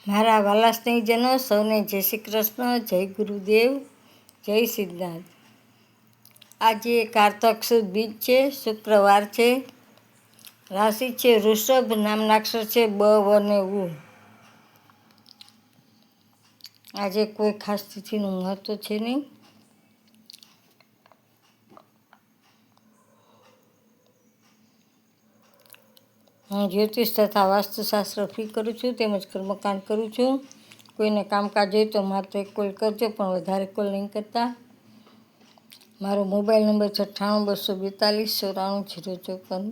મારા વાલા સ્નેહીજનો સૌને જય શ્રી કૃષ્ણ, જય ગુરુદેવ, જય સિદ્ધનાથ. આજે કારતક સુદ બીજ છે, શુક્રવાર છે, રાશિ છે વૃષભ, નામના અક્ષર છે બ, વ ને ઉ. આજે કોઈ ખાસ તિથિનું મહત્વ છે નહીં. હું જ્યોતિષ તથા વાસ્તુશાસ્ત્ર ફી કરું છું, તેમજ કર્મકાંડ કરું છું. કોઈને કામકાજ હોય તો માત્ર એક કોલ કરજો, પણ વધારે કોલ નહીં કરતા. મારો મોબાઈલ નંબર 98 242 94 054.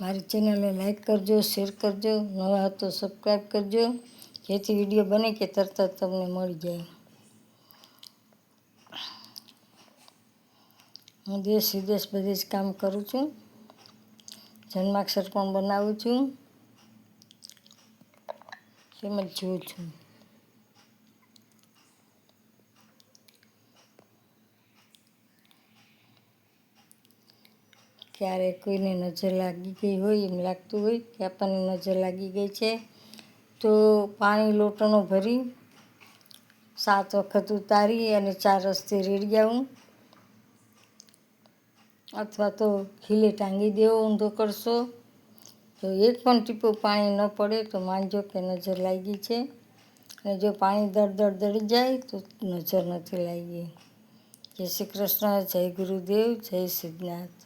મારી ચેનલને લાઈક કરજો, શેર કરજો, નવા હતો સબસ્ક્રાઈબ કરજો, જેથી વિડીયો બને કે તરત જ તમને મળી જાય. હું દેશ વિદેશ બધે જ કામ કરું છું. જન્માક્ષર પણ બનાવું છું, તેમજ જોઉં છું. ક્યારેક કોઈને નજર લાગી ગઈ હોય, એમ લાગતું હોય કે આપણને નજર લાગી ગઈ છે, તો પાણી લોટનો ભરી 7 વખત ઉતારી અને 4 રસ્તે રેડી આવું, અથવા તો ખીલે ટાંગી દેવો. ઊંધો કરશો તો એક પણ ટીપું પાણી ન પડે તો માનજો કે નજર લાગી છે. અને જો પાણી દળ દળી જાય તો નજર નથી લાગી. જય શ્રી કૃષ્ણ, જય ગુરુદેવ, જય સિદ્ધનાથ.